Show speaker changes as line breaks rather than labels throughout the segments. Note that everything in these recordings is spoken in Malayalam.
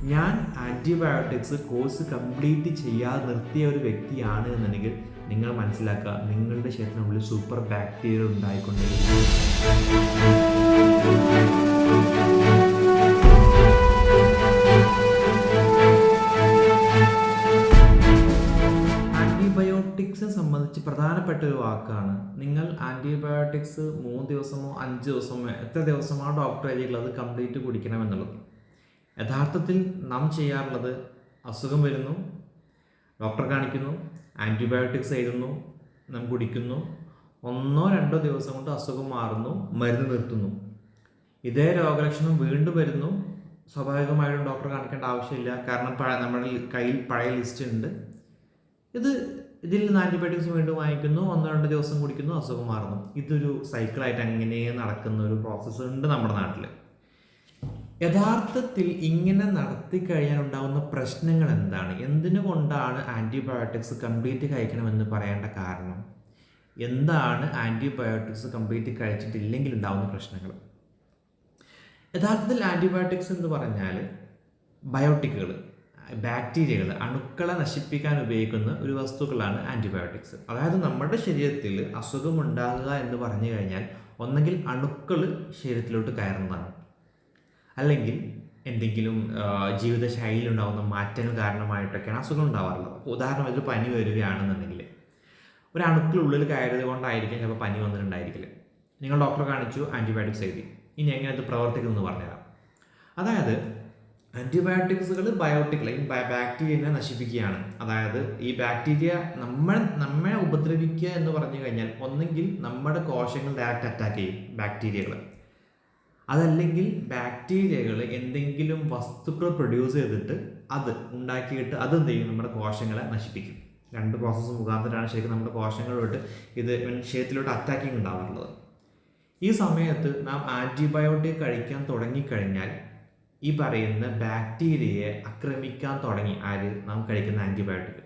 ഞാൻ ആൻറ്റിബയോട്ടിക്സ് കോഴ്സ് കംപ്ലീറ്റ് ചെയ്യാതെ നിർത്തിയ ഒരു വ്യക്തിയാണ് എന്നുണ്ടെങ്കിൽ നിങ്ങൾ മനസ്സിലാക്കുക, നിങ്ങളുടെ ശരീരത്തിനുള്ളിൽ സൂപ്പർ ബാക്ടീരിയ ഉണ്ടായിക്കൊണ്ടിരിക്കും. ആൻറ്റിബയോട്ടിക്സിനെ സംബന്ധിച്ച് പ്രധാനപ്പെട്ട ഒരു വാക്കാണ്. നിങ്ങൾ ആൻറ്റിബയോട്ടിക്സ് 3 ദിവസമോ 5 ദിവസമോ എത്ര ദിവസമോ ഡോക്ടർ എഴുതിയിട്ടുള്ളത് കംപ്ലീറ്റ് കുടിക്കണമെന്നുള്ളത്. യഥാർത്ഥത്തിൽ നാം ചെയ്യാറുള്ളത്, അസുഖം വരുന്നു, ഡോക്ടറെ കാണിക്കുന്നു, ആൻറ്റിബയോട്ടിക്സ് എഴുതുന്നു, നാം കുടിക്കുന്നു, 1-2 ദിവസം കൊണ്ട് അസുഖം മാറുന്നു, മരുന്ന് നിർത്തുന്നു. ഇതേ രോഗലക്ഷണം വീണ്ടും വരുന്നു, സ്വാഭാവികമായിട്ടും ഡോക്ടറെ കാണിക്കേണ്ട ആവശ്യമില്ല, കാരണം നമ്മുടെ കയ്യിൽ പഴയ ലിസ്റ്റ് ഉണ്ട്. ഇതിൽ നിന്ന് ആൻറ്റിബയോട്ടിക്സ് വീണ്ടും വാങ്ങിക്കുന്നു, 1-2 ദിവസം കുടിക്കുന്നു, അസുഖം മാറുന്നു. ഇതൊരു സൈക്കിളായിട്ട് അങ്ങനെ നടക്കുന്ന ഒരു പ്രോസസ്സ് ഉണ്ട് നമ്മുടെ നാട്ടിൽ. യഥാർത്ഥത്തിൽ ഇങ്ങനെ നടത്തി കഴിഞ്ഞാൽ ഉണ്ടാകുന്ന പ്രശ്നങ്ങൾ എന്താണ്? എന്തിനുകൊണ്ടാണ് ആൻറ്റിബയോട്ടിക്സ് കംപ്ലീറ്റ് കഴിക്കണമെന്ന് പറയേണ്ട കാരണം? എന്താണ് ആൻറ്റിബയോട്ടിക്സ് കംപ്ലീറ്റ് കഴിച്ചിട്ടില്ലെങ്കിൽ ഉണ്ടാകുന്ന പ്രശ്നങ്ങൾ? യഥാർത്ഥത്തിൽ ആൻറ്റിബയോട്ടിക്സ് എന്ന് പറഞ്ഞാൽ ബയോട്ടിക്കുകൾ, ബാക്ടീരിയകൾ, അണുക്കളെ നശിപ്പിക്കാൻ ഉപയോഗിക്കുന്ന ഒരു വസ്തുക്കളാണ് ആൻറ്റിബയോട്ടിക്സ്. അതായത് നമ്മുടെ ശരീരത്തിൽ അസുഖമുണ്ടാകുക എന്ന് പറഞ്ഞു കഴിഞ്ഞാൽ ഒന്നെങ്കിൽ അണുക്കൾ ശരീരത്തിലോട്ട് കയറുന്നതാണ്, അല്ലെങ്കിൽ എന്തെങ്കിലും ജീവിതശൈലിയിൽ ഉണ്ടാകുന്ന മാറ്റങ്ങൾ കാരണമായിട്ടൊക്കെയാണ് അസുഖം ഉണ്ടാവാറുള്ളത്. ഉദാഹരണം, ഒരു പനി വരികയാണെന്നുണ്ടെങ്കിൽ ഒരു അണുക്കൾ ഉള്ളിൽ കയറിയത് കൊണ്ടായിരിക്കും ചിലപ്പോൾ പനി വന്നിട്ടുണ്ടായിരിക്കില്ല. നിങ്ങൾ ഡോക്ടറെ കാണിച്ചു, ആൻറ്റിബയോട്ടിക്സ് എഴുതി. ഇനി എങ്ങനെ അത് പ്രവർത്തിക്കുന്നതെന്ന് പറഞ്ഞുതരാം. അതായത് ആൻറ്റിബയോട്ടിക്സുകൾ ബയോട്ടിക്കുകൾ, ഈ ബാക്ടീരിയനെ നശിപ്പിക്കുകയാണ്. അതായത് ഈ ബാക്ടീരിയ നമ്മെ ഉപദ്രവിക്കുക എന്ന് പറഞ്ഞു കഴിഞ്ഞാൽ ഒന്നെങ്കിൽ നമ്മുടെ കോശങ്ങൾ ഡയറക്റ്റ് അറ്റാക്ക് ചെയ്യും ബാക്ടീരിയകൾ, അതല്ലെങ്കിൽ ബാക്ടീരിയകൾ എന്തെങ്കിലും വസ്തുക്കൾ പ്രൊഡ്യൂസ് ചെയ്തിട്ട് അത് ഉണ്ടാക്കിയിട്ട് അതെന്ത് ചെയ്യും, നമ്മുടെ കോശങ്ങളെ നശിപ്പിക്കും. 2 പ്രോസസ്സ് മുഖാന്തരമാണ് ശരിക്കും നമ്മുടെ കോശങ്ങളിലോട്ട് ഇത് ശരീരത്തിലോട്ട് അറ്റാക്കിങ് ഉണ്ടാവാറുള്ളത്. ഈ സമയത്ത് നാം ആൻറ്റിബയോട്ടിക് കഴിക്കാൻ തുടങ്ങിക്കഴിഞ്ഞാൽ ഈ പറയുന്ന ബാക്ടീരിയയെ ആക്രമിക്കാൻ തുടങ്ങി നാം കഴിക്കുന്ന ആൻറ്റിബയോട്ടിക്.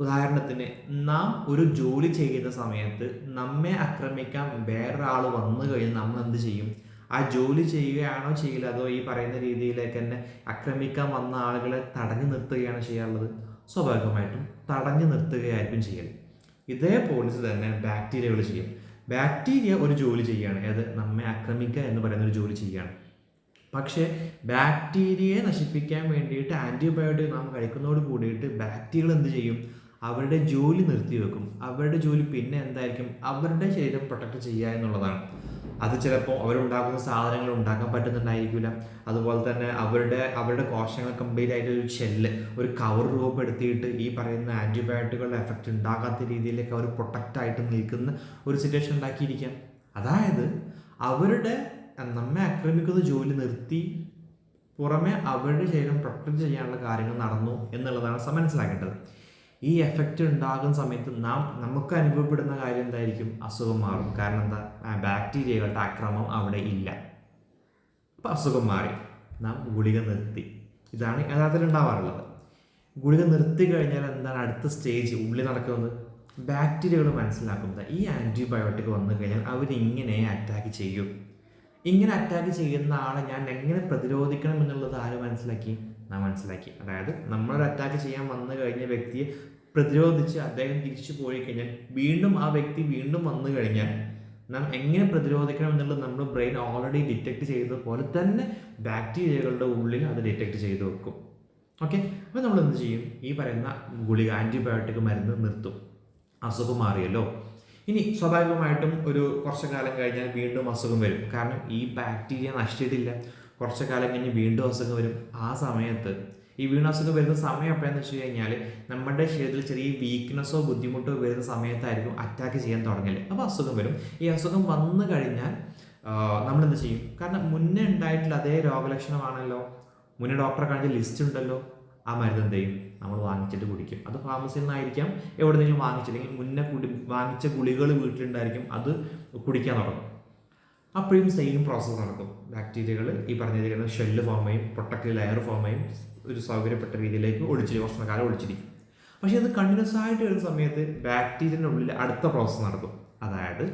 ഉദാഹരണത്തിന്, നാം ഒരു ജോലി ചെയ്യുന്ന സമയത്ത് നമ്മെ ആക്രമിക്കാൻ വേറൊരാൾ വന്നു കഴിഞ്ഞാൽ നമ്മൾ എന്ത് ചെയ്യും? ആ ജോലി ചെയ്യുകയാണോ ചെയ്യില്ല, അതോ ഈ പറയുന്ന രീതിയിലേക്ക് തന്നെ ആക്രമിക്കാൻ വന്ന ആളുകളെ തടഞ്ഞു നിർത്തുകയാണ് ചെയ്യാറുള്ളത്? സ്വാഭാവികമായിട്ടും തടഞ്ഞു നിർത്തുകയായിരിക്കും ചെയ്യൽ. ഇതേപോലെ തന്നെ ബാക്ടീരിയകൾ ചെയ്യും. ബാക്ടീരിയ ഒരു ജോലി ചെയ്യുകയാണ്, അത് നമ്മെ ആക്രമിക്കുക എന്ന് പറയുന്ന ഒരു ജോലി ചെയ്യുകയാണ്. പക്ഷേ ബാക്ടീരിയയെ നശിപ്പിക്കാൻ വേണ്ടിയിട്ട് ആൻറ്റിബയോട്ടിക് നാം കഴിക്കുന്നതോട് കൂടിയിട്ട് ബാക്ടീരിയകൾ എന്ത് ചെയ്യും? അവരുടെ ജോലി നിർത്തിവെക്കും. അവരുടെ ജോലി പിന്നെ എന്തായിരിക്കും? അവരുടെ ശരീരം പ്രൊട്ടക്റ്റ് ചെയ്യുക എന്നുള്ളതാണ്. അത് ചിലപ്പോൾ അവരുണ്ടാക്കുന്ന സാധനങ്ങൾ ഉണ്ടാക്കാൻ പറ്റുന്നുണ്ടായിരിക്കില്ല. അതുപോലെ തന്നെ അവരുടെ കോശങ്ങൾ കംപ്ലീറ്റ് ആയിട്ട് ഒരു ഷെല്ല്, ഒരു കവർ രൂപപ്പെടുത്തിയിട്ട് ഈ പറയുന്ന ആൻറ്റിബയോട്ടിക്കുകളുടെ എഫക്റ്റ് ഉണ്ടാകാത്ത രീതിയിലേക്ക് അവർ പ്രൊട്ടക്റ്റായിട്ട് നിൽക്കുന്ന ഒരു സിറ്റുവേഷൻ ഉണ്ടാക്കിയിരിക്കാം. അതായത് നമ്മെ ആക്രമിക്കുന്ന ജോലി നിർത്തി പുറമെ അവരുടെ ശരീരം പ്രൊട്ടക്റ്റ് ചെയ്യാനുള്ള കാര്യങ്ങൾ നടന്നു എന്നുള്ളതാണ് മനസ്സിലാക്കേണ്ടത്. ഈ എഫക്റ്റ് ഉണ്ടാകുന്ന സമയത്ത് നമുക്ക് അനുഭവപ്പെടുന്ന കാര്യം എന്തായിരിക്കും? അസുഖം മാറും. കാരണം എന്താ? ബാക്ടീരിയകളുടെ ആക്രമണം അവിടെ ഇല്ല. അപ്പം അസുഖം മാറി, നാം ഗുളിക നിർത്തി. ഇതാണ് യഥാർത്ഥത്തിൽ ഉണ്ടാവാറുള്ളത്. ഗുളിക നിർത്തി കഴിഞ്ഞാൽ എന്താണ് അടുത്ത സ്റ്റേജ് ഉള്ളിൽ നടക്കുന്നത്? ബാക്ടീരിയകൾ മനസ്സിലാക്കുന്നത് ഈ ആൻറ്റിബയോട്ടിക് വന്നു കഴിഞ്ഞാൽ അവരിങ്ങനെ അറ്റാക്ക് ചെയ്യും. ഇങ്ങനെ അറ്റാക്ക് ചെയ്യുന്ന ആളെ ഞാൻ എങ്ങനെ പ്രതിരോധിക്കണം എന്നുള്ളത് ആര് മനസ്സിലാക്കി? നാം മനസ്സിലാക്കി. അതായത് നമ്മളൊരു അറ്റാക്ക് ചെയ്യാൻ വന്നു കഴിഞ്ഞ വ്യക്തിയെ പ്രതിരോധിച്ച് അദ്ദേഹം തിരിച്ചു പോയി കഴിഞ്ഞാൽ വീണ്ടും ആ വ്യക്തി വീണ്ടും വന്നു കഴിഞ്ഞാൽ നാം എങ്ങനെ പ്രതിരോധിക്കണം എന്നുള്ളത് നമ്മുടെ ബ്രെയിൻ ഓൾറെഡി ഡിറ്റക്ട് ചെയ്തതുപോലെ തന്നെ ബാക്ടീരിയകളുടെ ഉള്ളിൽ അത് ഡിറ്റക്ട് ചെയ്ത് വെക്കും. ഓക്കെ, അപ്പോൾ നമ്മൾ എന്ത് ചെയ്യും? ഈ പറയുന്ന ഗുളിക, ആൻറ്റിബയോട്ടിക് മരുന്ന് നിർത്തും. അസുഖം മാറിയല്ലോ. ഇനി സ്വാഭാവികമായിട്ടും കുറച്ച് കാലം കഴിഞ്ഞാൽ വീണ്ടും അസുഖം വരും. കാരണം ഈ ബാക്ടീരിയ നശിച്ചിട്ടില്ല. കുറച്ച് കാലം കഴിഞ്ഞ് വീണ്ടും അസുഖം വരും. ആ സമയത്ത് ഈ വീണ്ടും അസുഖം വരുന്ന സമയം എപ്പോഴാണെന്ന് വെച്ച് കഴിഞ്ഞാൽ നമ്മുടെ ശരീരത്തിൽ ചെറിയ വീക്ക്നെസ്സോ ബുദ്ധിമുട്ടോ വരുന്ന സമയത്തായിരിക്കും അറ്റാക്ക് ചെയ്യാൻ തുടങ്ങല്. അപ്പോൾ അസുഖം വരും. ഈ അസുഖം വന്നു കഴിഞ്ഞാൽ നമ്മളെന്ത് ചെയ്യും? കാരണം മുന്നേ ഉണ്ടായിട്ടുള്ള അതേ രോഗലക്ഷണമാണല്ലോ, മുന്നേ ഡോക്ടറെ കാണിച്ച ലിസ്റ്റ് ഉണ്ടല്ലോ, ആ മരുന്ന് എന്ത് ചെയ്യും? നമ്മൾ വാങ്ങിച്ചിട്ട് കുടിക്കും. അത് ഫാർമസിയിൽ നിന്നായിരിക്കാം, എവിടെയെങ്കിലും വാങ്ങിച്ചില്ലെങ്കിൽ മുന്നേ വാങ്ങിച്ച ഗുളികൾ വീട്ടിലുണ്ടായിരിക്കും, അത് കുടിക്കാൻ തുടങ്ങും. അപ്പോഴും സെയിം പ്രോസസ്സ് നടക്കും. ബാക്ടീരിയകൾ ഈ പറഞ്ഞിരിക്കുന്ന ഷെല്ല് ഫോം ചെയ്യും, പ്രൊട്ടക്റ്റീവ് ലെയർ ഫോം ചെയ്യും, ഒരു സൗകര്യപ്പെട്ട രീതിയിലേക്ക് കുറച്ച് കാലം ഒളിച്ചിരിക്കും. പക്ഷേ അത് കണ്ടിന്യൂസ് ആയിട്ട് വരുന്ന സമയത്ത് ബാക്ടീരിയൻ്റെ ഉള്ളിൽ അടുത്ത പ്രോസസ്സ് നടക്കും. അതായത്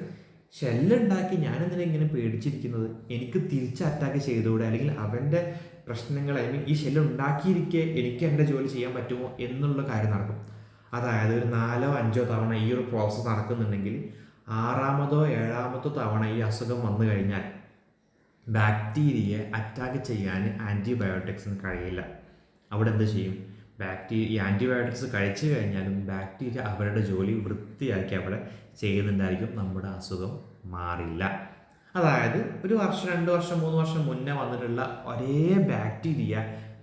ഷെല്ലുണ്ടാക്കി ഞാനെന്തിനാ ഇങ്ങനെ പേടിച്ചിരിക്കുന്നത്, എനിക്ക് തിരിച്ച് അറ്റാക്ക് ചെയ്തുകൂടെ, അല്ലെങ്കിൽ അവൻ്റെ പ്രശ്നങ്ങൾ ഈ ഷെല്ല് ഉണ്ടാക്കിയിരിക്കെ എനിക്ക് എൻ്റെ ജോലി ചെയ്യാൻ പറ്റുമോ എന്നുള്ള കാര്യം നടക്കും. അതായത് ഒരു 4 5 തവണ ഈ ഒരു പ്രോസസ്സ് നടക്കുന്നുണ്ടെങ്കിൽ 6ാമതോ 7ാമതോ തവണ ഈ അസുഖം വന്നു കഴിഞ്ഞാൽ ബാക്ടീരിയയെ അറ്റാക്ക് ചെയ്യാൻ ആൻറ്റിബയോട്ടിക്സിന് കഴിയില്ല. അവിടെ എന്ത് ചെയ്യും? ഈ ആൻറ്റിബയോട്ടിക്സ് കഴിച്ചു കഴിഞ്ഞാലും ബാക്ടീരിയ അവരുടെ ജോലി വൃത്തിയാക്കി അവിടെ ചെയ്യുന്നുണ്ടായിരിക്കും. നമ്മുടെ അസുഖം മാറില്ല. അതായത് ഒരു വർഷം 2 വർഷം 3 വർഷം മുന്നേ വന്നിട്ടുള്ള ഒരേ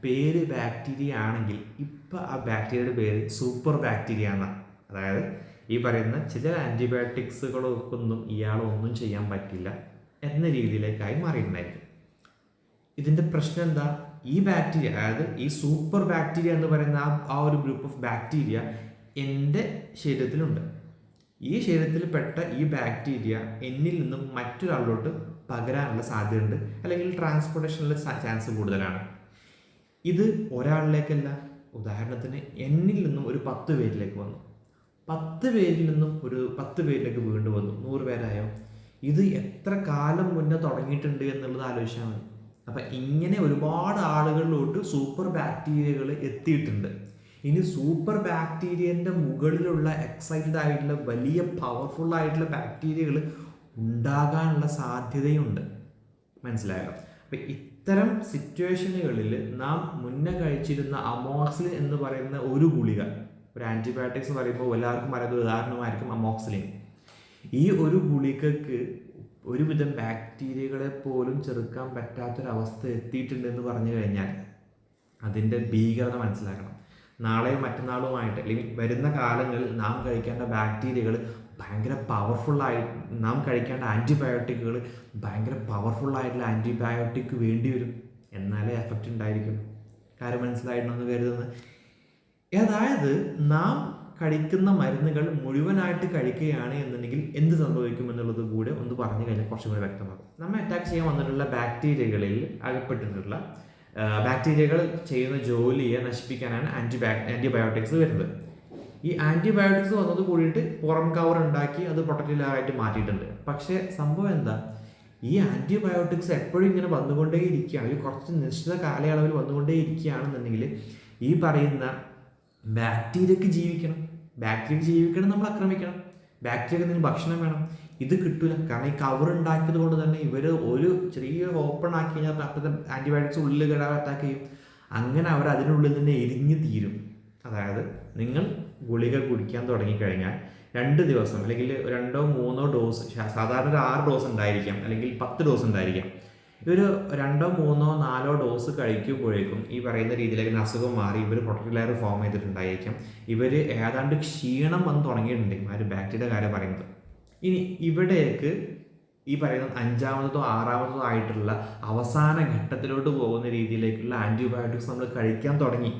പേര് ബാക്ടീരിയ ആണെങ്കിൽ ഇപ്പം ആ ബാക്ടീരിയയുടെ പേര് സൂപ്പർ ബാക്ടീരിയ എന്നാണ്. അതായത് ഈ പറയുന്ന ചില ആൻറ്റിബയോട്ടിക്സുകളൊന്നും ഇയാളൊന്നും ചെയ്യാൻ പറ്റില്ല എന്ന രീതിയിലേക്കായി മാറിയിട്ടുണ്ടായിരിക്കും. ഇതിൻ്റെ പ്രശ്നം എന്താ? ഈ ബാക്ടീരിയ, അതായത് ഈ സൂപ്പർ ബാക്ടീരിയ എന്ന് പറയുന്ന ആ ഒരു ഗ്രൂപ്പ് ഓഫ് ബാക്ടീരിയ എൻ്റെ ശരീരത്തിലുണ്ട്. ഈ ശരീരത്തിൽ പെട്ട ഈ ബാക്ടീരിയ എന്നിൽ നിന്നും മറ്റൊരാളിലോട്ട് പകരാനുള്ള സാധ്യതയുണ്ട്, അല്ലെങ്കിൽ ട്രാൻസ്പോർട്ടേഷനുള്ള ചാൻസ് കൂടുതലാണ്. ഇത് ഒരാളിലേക്കല്ല. ഉദാഹരണത്തിന് എന്നിൽ നിന്നും ഒരു 10 പേരിലേക്ക് വന്നു, 10 പേരിൽ നിന്നും ഒരു 10 പേരിലേക്ക് വീണ്ടും വന്നു, 100 പേരായോ? ഇത് എത്ര കാലം മുന്നേ തുടങ്ങിയിട്ടുണ്ട് എന്നുള്ളത് ആലോചിച്ചാൽ മതി. അപ്പം ഇങ്ങനെ ഒരുപാട് ആളുകളിലോട്ട് സൂപ്പർ ബാക്ടീരിയകൾ എത്തിയിട്ടുണ്ട്. ഇനി സൂപ്പർ ബാക്ടീരിയൻ്റെ മുകളിലുള്ള എക്സൈറ്റഡ് ആയിട്ടുള്ള വലിയ പവർഫുൾ ആയിട്ടുള്ള ബാക്ടീരിയകൾ ഉണ്ടാകാനുള്ള സാധ്യതയുണ്ട്. മനസ്സിലായല്ലോ? അപ്പം ഇത്തരം സിറ്റുവേഷനുകളിൽ നാം മുന്നേ കഴിച്ചിരുന്ന അമോക്സിലിൻ എന്ന് പറയുന്ന ഒരു ഗുളിക, ഒരു ആൻറ്റിബയോട്ടിക്സ് എന്ന് പറയുമ്പോൾ എല്ലാവർക്കും പറയുന്ന ഉദാഹരണമായിരിക്കും അമോക്സിലിൻ. ഈ ഒരു ഗുളികക്ക് ഒരുവിധം ബാക്ടീരിയകളെ പോലും ചെറുക്കാൻ പറ്റാത്തൊരവസ്ഥ എത്തിയിട്ടുണ്ടെന്ന് പറഞ്ഞു കഴിഞ്ഞാൽ അതിൻ്റെ ഭീകരത മനസ്സിലാക്കണം. നാളെയും മറ്റന്നാളുമായിട്ട് അല്ലെങ്കിൽ വരുന്ന കാലങ്ങളിൽ നാം കഴിക്കേണ്ട ബാക്ടീരിയകൾ ഭയങ്കര പവർഫുള്ളായി, നാം കഴിക്കേണ്ട ആൻറ്റിബയോട്ടിക്കുകൾ ഭയങ്കര പവർഫുള്ളായിട്ടുള്ള ആൻറ്റിബയോട്ടിക് വേണ്ടി വരും. എന്നാലേ എഫക്റ്റ് ഉണ്ടായിരിക്കും. കാര്യം മനസ്സിലായിട്ടുണ്ടെന്ന് കരുതുന്നത്. അതായത് നാം കഴിക്കുന്ന മരുന്നുകൾ മുഴുവനായിട്ട് കഴിക്കുകയാണ് എന്നുണ്ടെങ്കിൽ എന്ത് സംഭവിക്കും എന്നുള്ളത് കൂടെ ഒന്ന് പറഞ്ഞു കഴിഞ്ഞാൽ കുറച്ചും കൂടി വ്യക്തമാകും. നമ്മെ അറ്റാക്ക് ചെയ്യാൻ വന്നിട്ടുള്ള ബാക്ടീരിയകളിൽ അകപ്പെട്ടിട്ടുള്ള ബാക്ടീരിയകൾ ചെയ്യുന്ന ജോലിയെ നശിപ്പിക്കാനാണ് ആൻറ്റിബയോട്ടിക്സ് വരുന്നത്. ഈ ആൻറ്റിബയോട്ടിക്സ് വന്നത് കൂടിയിട്ട് പുറം കവർ ഉണ്ടാക്കി അത് പ്രൊട്ടക്റ്റീവായിട്ട് മാറ്റിയിട്ടുണ്ട്. പക്ഷേ സംഭവം എന്താ? ഈ ആൻറ്റിബയോട്ടിക്സ് എപ്പോഴും ഇങ്ങനെ വന്നുകൊണ്ടേ ഇരിക്കുകയാണ്, ഒരു കുറച്ച് നിശ്ചിത കാലയളവിൽ വന്നുകൊണ്ടേ ഇരിക്കുകയാണെന്നുണ്ടെങ്കിൽ ഈ പറയുന്ന ബാക്ടീരിയക്ക് ജീവിക്കണം നമ്മൾ ആക്രമിക്കണം. ബാക്ടീരിയക്ക് എന്തെങ്കിലും ഭക്ഷണം വേണം. ഇത് കിട്ടില്ല. കാരണം ഈ കവർ ഉണ്ടാക്കിയത് കൊണ്ട് തന്നെ ഇവർ ഒരു ചെറിയ ഓപ്പൺ ആക്കി കഴിഞ്ഞാൽ അപ്പോഴത്തെ ആൻറ്റിബയോട്ടിക്സ് ഉള്ളിൽ കയറാൻ അറ്റാക്ക് ചെയ്യും. അങ്ങനെ അവർ അതിനുള്ളിൽ തന്നെ എരിഞ്ഞ് തീരും. അതായത് നിങ്ങൾ ഗുളിക കുടിക്കാൻ തുടങ്ങിക്കഴിഞ്ഞാൽ 2 ദിവസം അല്ലെങ്കിൽ 2 3 ഡോസ്, സാധാരണ ഒരു 6 ഡോസ് ഉണ്ടായിരിക്കാം, അല്ലെങ്കിൽ 10 ഡോസ് ഉണ്ടായിരിക്കാം. ഇവർ 2 3 4 ഡോസ് കഴിക്കുമ്പോഴേക്കും ഈ പറയുന്ന രീതിയിലേക്ക് അസുഖം മാറി ഇവർ പ്രൊട്ടക്റ്റീവ് ലെയർ ഫോം ചെയ്തിട്ടുണ്ടായിരിക്കും. ഇവർ ഏതാണ്ട് ക്ഷീണം വന്ന് തുടങ്ങിയിട്ടുണ്ടെങ്കിൽ ആ ഒരു ബാക്ടീരിയയുടെ കാര്യം പറയുന്നത്. ഇനി ഇവിടേക്ക് ഈ പറയുന്ന 5ാമതോ 6ാമതോ ആയിട്ടുള്ള അവസാന ഘട്ടത്തിലോട്ട് പോകുന്ന രീതിയിലേക്കുള്ള ആൻറ്റിബയോട്ടിക്സ് നമ്മൾ കഴിക്കാൻ തുടങ്ങി.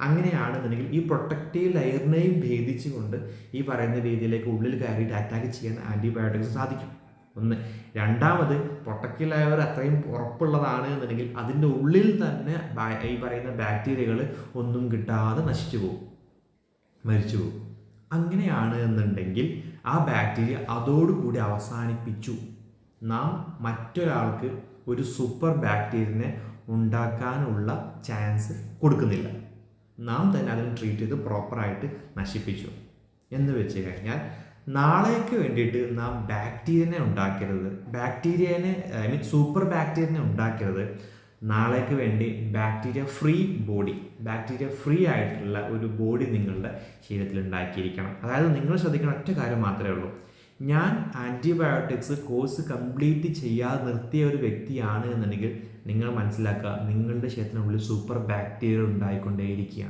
അങ്ങനെയാണെന്നുണ്ടെങ്കിൽ ഈ പ്രൊട്ടക്റ്റീവ് ലെയറിനെയും ഭേദിച്ചുകൊണ്ട് ഈ പറയുന്ന രീതിയിലേക്ക് ഉള്ളിൽ കയറിയിട്ട് അറ്റാക്ക് ചെയ്യാൻ ആൻറ്റിബയോട്ടിക്സ് സാധിക്കും. ഒന്ന്. രണ്ടാമത്, പ്രൊട്ടക്റ്റീവ് ലെയർ അത്രയും ഉറപ്പുള്ളതാണ് എന്നുണ്ടെങ്കിൽ അതിൻ്റെ ഉള്ളിൽ തന്നെ ഈ പറയുന്ന ബാക്ടീരിയകൾ ഒന്നും കിട്ടാതെ നശിച്ചു പോകും, മരിച്ചു പോകും. അങ്ങനെയാണ് എന്നുണ്ടെങ്കിൽ ആ ബാക്ടീരിയ അതോടുകൂടി അവസാനിപ്പിച്ചു. നാം മറ്റൊരാൾക്ക് ഒരു സൂപ്പർ ബാക്ടീരിയനെ ഉണ്ടാക്കാനുള്ള ചാൻസ് കൊടുക്കുന്നില്ല. നാം തന്നെ അതിനെ ട്രീറ്റ് ചെയ്ത് പ്രോപ്പറായിട്ട് നശിപ്പിച്ചു എന്ന് വെച്ച് കഴിഞ്ഞാൽ നാളേക്ക് വേണ്ടിയിട്ട് നാം ബാക്ടീരിയനെ ഉണ്ടാക്കരുത്, സൂപ്പർ ബാക്ടീരിയനെ ഉണ്ടാക്കരുത്. നാളേക്ക് വേണ്ടി ബാക്ടീരിയ ഫ്രീ ആയിട്ടുള്ള ഒരു ബോഡി നിങ്ങളുടെ ശരീരത്തിൽ ഉണ്ടാക്കിയിരിക്കണം. അതായത് നിങ്ങൾ ശ്രദ്ധിക്കുന്ന ഒറ്റ കാര്യം മാത്രമേ ഉള്ളൂ. ഞാൻ ആൻറ്റിബയോട്ടിക്സ് കോഴ്സ് കംപ്ലീറ്റ് ചെയ്യാതെ നിർത്തിയ ഒരു വ്യക്തിയാണ് എന്നുണ്ടെങ്കിൽ നിങ്ങൾ മനസ്സിലാക്കുക, നിങ്ങളുടെ ശരീരത്തിനുള്ളിൽ സൂപ്പർ ബാക്ടീരിയ ഉണ്ടായിക്കൊണ്ടേയിരിക്കുകയാണ്.